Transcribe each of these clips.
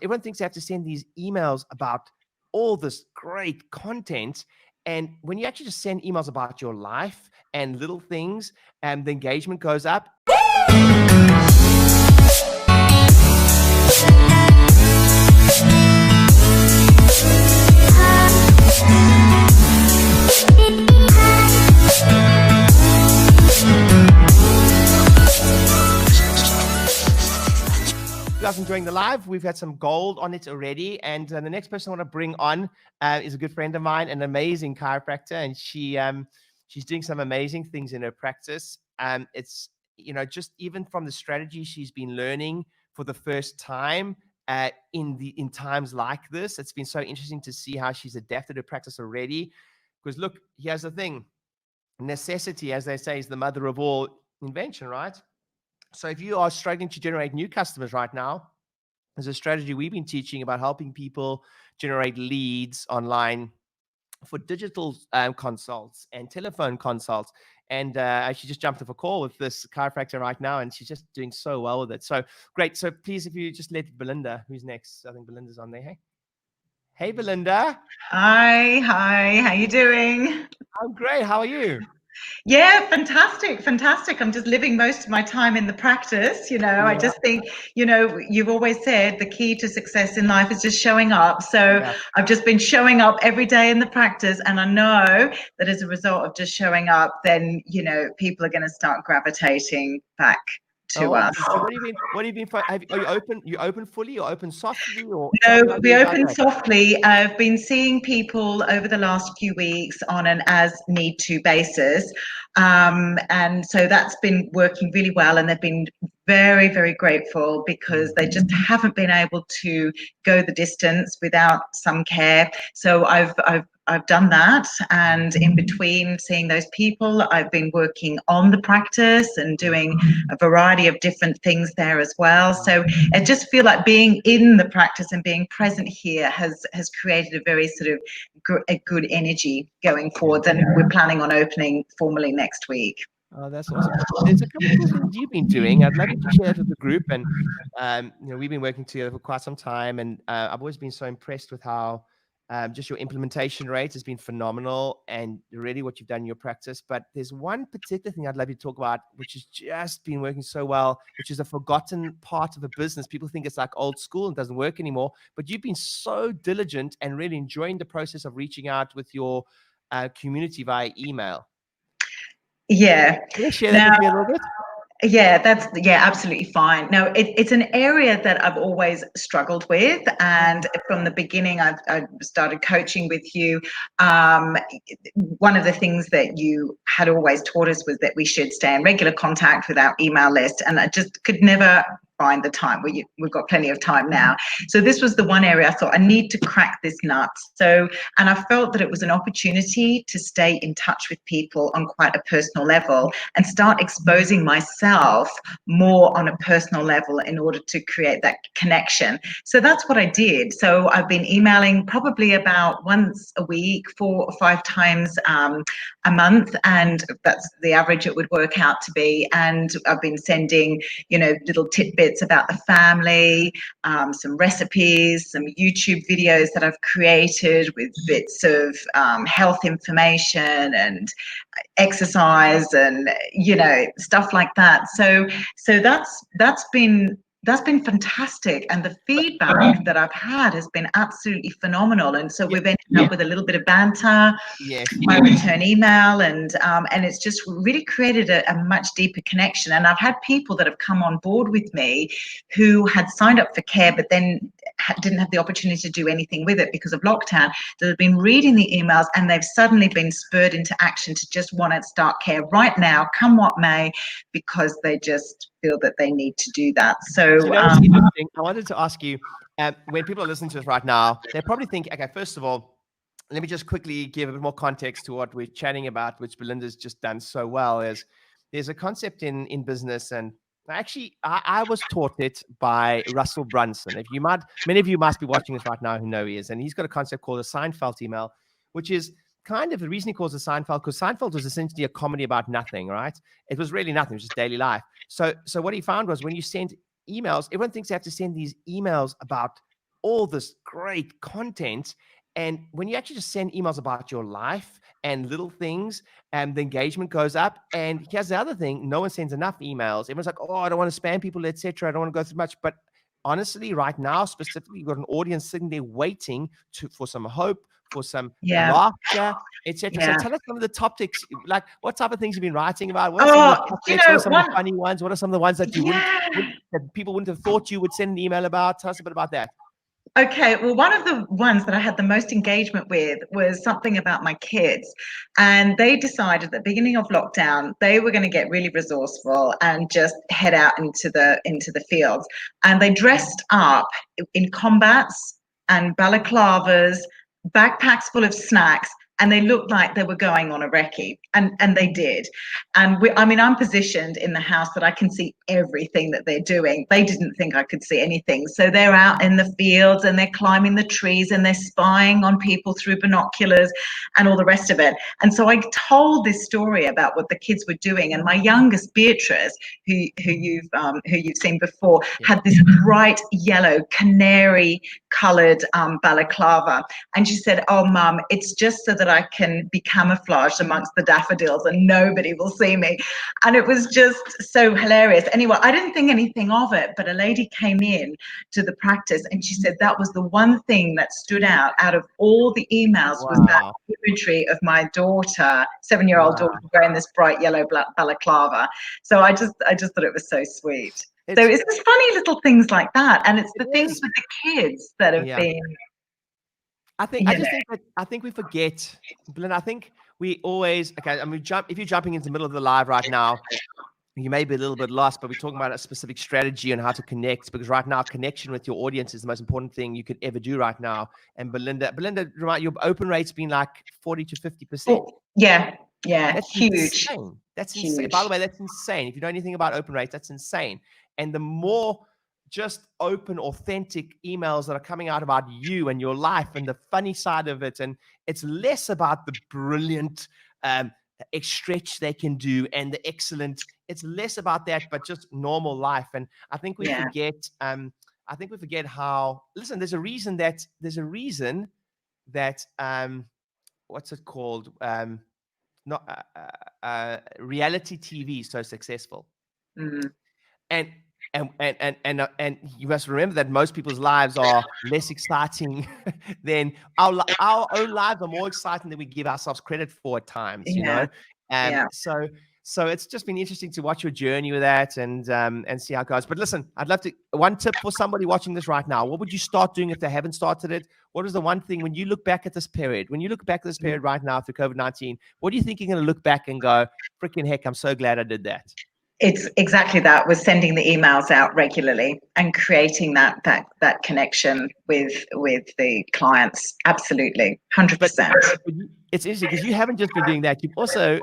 Everyone thinks they have to send these emails about all this great content. And when you actually just send emails about your life and little things, and the engagement goes up. You guys enjoying the live? We've had some gold on it already, and the next person I want to bring on is a good friend of mine, an amazing chiropractor, and she's doing some amazing things in her practice. It's just even from the strategy she's been learning for the first time in times like this, it's been so interesting to see how she's adapted her practice already. Because look, here's the thing: necessity, as they say, is the mother of all invention, right? So if you are struggling to generate new customers right now, there's a strategy we've been teaching about helping people generate leads online for digital consults and telephone consults. And I actually just jumped off a call with this chiropractor right now, and she's just doing so well with it. So great. So please, if you just let Belinda, who's next? I think Belinda's on there. Hey, Belinda. Hi. How you doing? I'm great. How are you? Yeah, fantastic. I'm just living most of my time in the practice. Yeah. I just think, you've always said the key to success in life is just showing up. So Yeah. I've just been showing up every day in the practice. And I know that as a result of just showing up, then, people are going to start gravitating back to us. So what have you been? Are you open? You open fully or open softly? Or No, we open softly. I've been seeing people over the last few weeks on an as need to basis. And so that's been working really well. And they've been very, very grateful because they just haven't been able to go the distance without some care. So I've done that, and in between seeing those people, I've been working on the practice and doing a variety of different things there as well. So I just feel like being in the practice and being present here has created a very sort of a good energy going forward, and we're planning on opening formally next week. Oh, that's awesome. There's a couple of cool things you've been doing. I'd love you to share that with the group. And, we've been working together for quite some time. And I've always been so impressed with how just your implementation rate has been phenomenal and really what you've done in your practice. But there's one particular thing I'd love you to talk about, which has just been working so well, which is a forgotten part of a business. People think it's like old school and doesn't work anymore. But you've been so diligent and really enjoying the process of reaching out with your community via email. Yeah. Can you share that with me a little bit? Yeah, absolutely fine. No, it's an area that I've always struggled with, and from the beginning, I started coaching with you. One of the things that you had always taught us was that we should stay in regular contact with our email list, and I just could never find the time. We've got plenty of time now. So this was the one area I thought I need to crack this nut. And I felt that it was an opportunity to stay in touch with people on quite a personal level and start exposing myself more on a personal level in order to create that connection. So that's what I did. So I've been emailing probably about once a week, 4 or 5 times a month, and that's the average it would work out to be. And I've been sending, little tidbits about the family, some recipes, some YouTube videos that I've created with bits of health information and exercise and stuff like that. So that's been fantastic, and the feedback that I've had has been absolutely phenomenal. And so we've ended up with a little bit of banter, my return email, and it's just really created a much deeper connection. And I've had people that have come on board with me who had signed up for care but then didn't have the opportunity to do anything with it because of lockdown, that have been reading the emails, and they've suddenly been spurred into action to just want to start care right now, come what may, because they just feel that they need to do that. So what's interesting? I wanted to ask you, when people are listening to us right now, they probably think, okay, first of all, let me just quickly give a bit more context to what we're chatting about, which Belinda's just done so well. Is there's a concept in business, and actually I was taught it by Russell Brunson. Many of you must be watching this right now who know he is, and he's got a concept called a Seinfeld email, which is kind of the reason he calls it Seinfeld, because Seinfeld was essentially a comedy about nothing, right? It was really nothing. It was just daily life. So what he found was when you send emails, everyone thinks they have to send these emails about all this great content. And when you actually just send emails about your life and little things, and the engagement goes up. And here's the other thing: no one sends enough emails. Everyone's like, "Oh, I don't want to spam people, etc. I don't want to go through much." But honestly, right now, specifically, you've got an audience sitting there waiting for some hope, for some laughter, etc. So tell us some of the topics, like what type of things you've been writing about. What are some of the topics? What are some of the funny ones? What are some of the ones that you that people wouldn't have thought you would send an email about? Tell us a bit about that. Okay, well, one of the ones that I had the most engagement with was something about my kids. And they decided at the beginning of lockdown, they were going to get really resourceful and just head out into the fields. And they dressed up in combats and balaclavas, backpacks full of snacks, and they looked like they were going on a recce, and they did. And I'm positioned in the house that I can see everything that they're doing. They didn't think I could see anything, so they're out in the fields and they're climbing the trees and they're spying on people through binoculars and all the rest of it. And so I told this story about what the kids were doing, and my youngest, Beatrice, who you've seen before, had this bright yellow canary coloured balaclava, and she said, "Oh, Mum, it's just so that I can be camouflaged amongst the daffodils and nobody will see me." And it was just so hilarious. Anyway, I didn't think anything of it, but a lady came in to the practice and she said that was the one thing that stood out of all the emails, was that imagery of my daughter, 7-year-old daughter, wearing this bright yellow balaclava. So I just thought it was so sweet. So it's just funny little things like that, and it's the things with the kids that have been. I think we forget, Belinda. I think we always, if you're jumping into the middle of the live right now, you may be a little bit lost, but we're talking about a specific strategy on how to connect, because right now connection with your audience is the most important thing you could ever do right now. And Belinda, right, your open rate's been like 40 to 50%. Yeah, that's huge. Insane. That's huge. Insane. By the way, that's insane. If you know anything about open rates, that's insane. And the more just open, authentic emails that are coming out about you and your life and the funny side of it, and it's less about the brilliant stretch they can do and the excellent. It's less about that, but just normal life. And I think we forget. I think we forget how. Listen, there's a reason that what's it called? Not reality TV is so successful. And you must remember that most people's lives are less exciting than our own lives are more exciting than we give ourselves credit for at times, you know? So it's just been interesting to watch your journey with that and see how it goes. But listen, I'd love to, one tip for somebody watching this right now: what would you start doing if they haven't started it? What is the one thing when you look back at this period, right now through COVID-19, what do you think you're going to look back and go, freaking heck, I'm so glad I did that? It's exactly that, was sending the emails out regularly and creating that connection with the clients. Absolutely, 100%. But it's interesting because you haven't just been doing that. You've also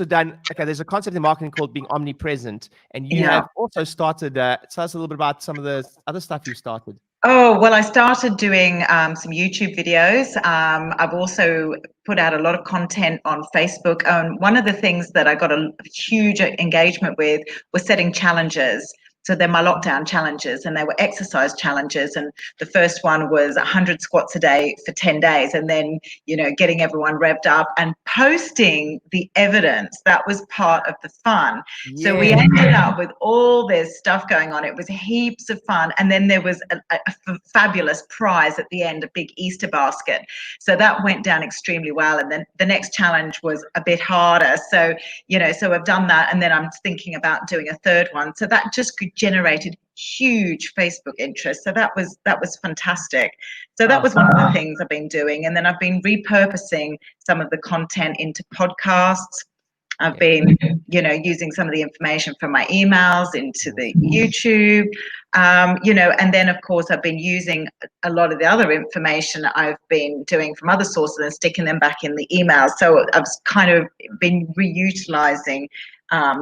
done, there's a concept in marketing called being omnipresent, and you have also started. Tell us a little bit about some of the other stuff you started. Oh, well, I started doing some YouTube videos. I've also put out a lot of content on Facebook. One of the things that I got a huge engagement with was setting challenges. So they're my lockdown challenges, and they were exercise challenges. And the first one was 100 squats a day for 10 days. And then, getting everyone revved up and posting the evidence. That was part of the fun. Yeah. So we ended up with all this stuff going on. It was heaps of fun. And then there was a fabulous prize at the end, a big Easter basket. So that went down extremely well. And then the next challenge was a bit harder. So, so I've done that. And then I'm thinking about doing a third one. So that just generated huge Facebook interest. So that was fantastic. So that was one of the things I've been doing. And then I've been repurposing some of the content into podcasts. I've been, using some of the information from my emails into the YouTube, and then of course I've been using a lot of the other information I've been doing from other sources and sticking them back in the emails. So I've kind of been reutilizing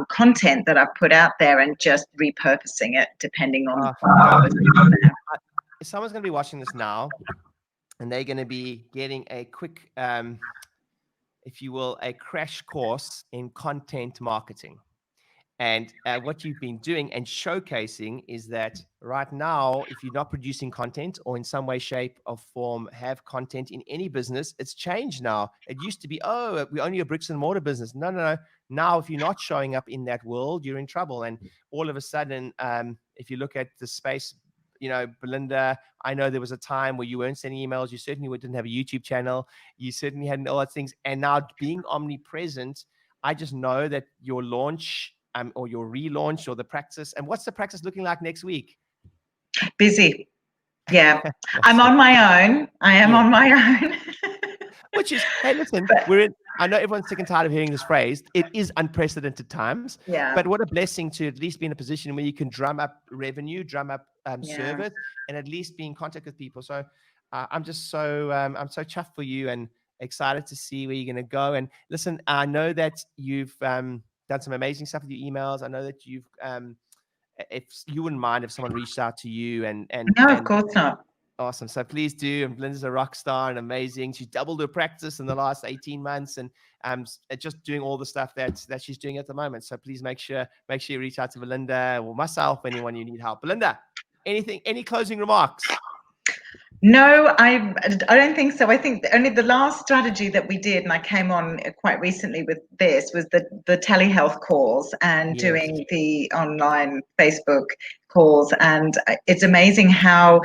content that I've put out there and just repurposing it depending on if someone's going to be watching this now and they're going to be getting a quick if you will, a crash course in content marketing, And what you've been doing and showcasing is that right now, if you're not producing content or in some way, shape, or form have content in any business, it's changed now. It used to be, oh, we're only a bricks and mortar business. No, no, no. Now, if you're not showing up in that world, you're in trouble. And all of a sudden, if you look at the space, Belinda, I know there was a time where you weren't sending emails. You certainly didn't have a YouTube channel. You certainly hadn't all those things. And now being omnipresent, I just know that your launch or your relaunch or the practice. And what's the practice looking like next week? Busy. Yeah. Awesome. I'm on my own. I am on my own. Which is, hey, listen, I know everyone's sick and tired of hearing this phrase. It is unprecedented times. Yeah. But what a blessing to at least be in a position where you can drum up revenue, drum up service, and at least be in contact with people. So I'm just I'm so chuffed for you and excited to see where you're going to go. And listen, I know that you've done some amazing stuff with your emails. I know that you've, if you wouldn't mind if someone reached out to you and no, of course not. Awesome. So please do. And Belinda's a rock star and amazing. She's doubled her practice in the last 18 months and just doing all the stuff that she's doing at the moment. So please make sure you reach out to Belinda or myself, anyone you need help. Belinda, any closing remarks? No, I don't think so. I think only the last strategy that we did, and I came on quite recently with this, was the telehealth calls and doing the online Facebook calls. And it's amazing how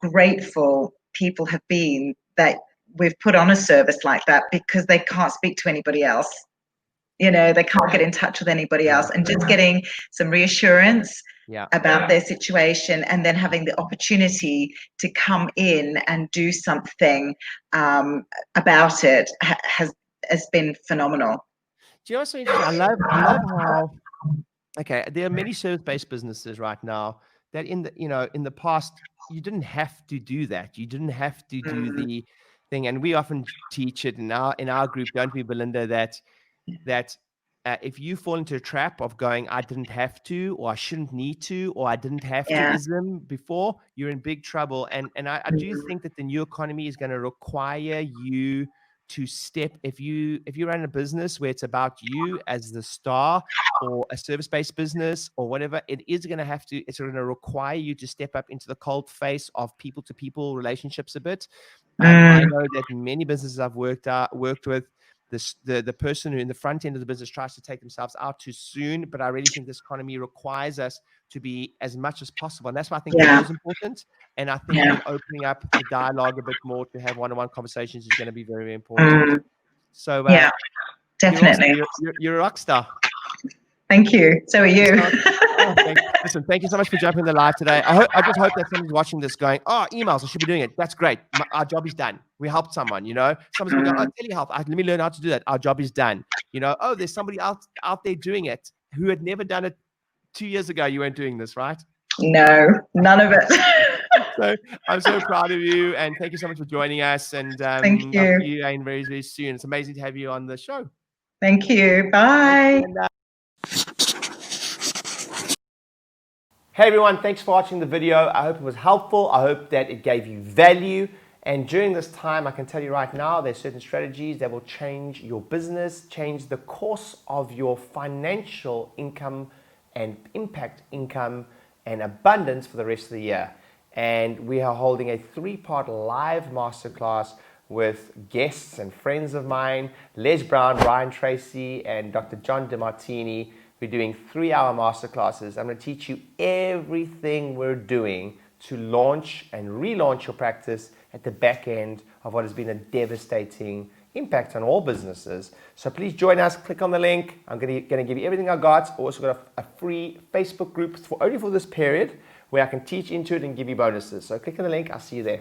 grateful people have been that we've put on a service like that, because they can't speak to anybody else. They can't get in touch with anybody else, and just getting some reassurance about their situation, and then having the opportunity to come in and do something about it has been phenomenal. Do you know what's so interesting? I love how, okay, there are many service-based businesses right now that in the past, you didn't have to do that. You didn't have to do the thing. And we often teach it in our group, don't we, Belinda, that if you fall into a trap of going, I didn't have to, or I shouldn't need to, or I didn't have to ism before, you're in big trouble. And I do think that the new economy is going to require you to step, if you run a business where it's about you as the star, or a service-based business or whatever, it's going to require you to step up into the cold face of people-to-people relationships a bit. I know that many businesses I've worked with, the person who in the front end of the business tries to take themselves out too soon, but I really think this economy requires us to be as much as possible. And that's why I think video is important. And I think then opening up the dialogue a bit more to have one-on-one conversations is going to be very, very important. So definitely. You're a rock star. Thank you. So are you. Listen, thank you so much for jumping in the live today. I just hope that someone's watching this going, oh, emails, I should be doing it. That's great. Our job is done. We helped someone, Someone's going to go, oh, telehealth. Let me learn how to do that. Our job is done. Oh, there's somebody out there doing it who had never done it 2 years ago. You weren't doing this, right? No, none of it. So I'm so proud of you. And thank you so much for joining us. And thank you. I'll see you again very, very soon. It's amazing to have you on the show. Thank you. Bye. Hey everyone, thanks for watching the video. I hope it was helpful. I hope that it gave you value. And during this time, I can tell you right now, there's certain strategies that will change your business, change the course of your financial income and impact income and abundance for the rest of the year. And we are holding a 3-part live masterclass with guests and friends of mine, Les Brown, Brian Tracy, and Dr. John DeMartini. We're doing 3-hour masterclasses. I'm going to teach you everything we're doing to launch and relaunch your practice at the back end of what has been a devastating impact on all businesses. So please join us. Click on the link. I'm going to give you everything I got. I've also got a free Facebook group only for this period where I can teach into it and give you bonuses. So click on the link. I'll see you there.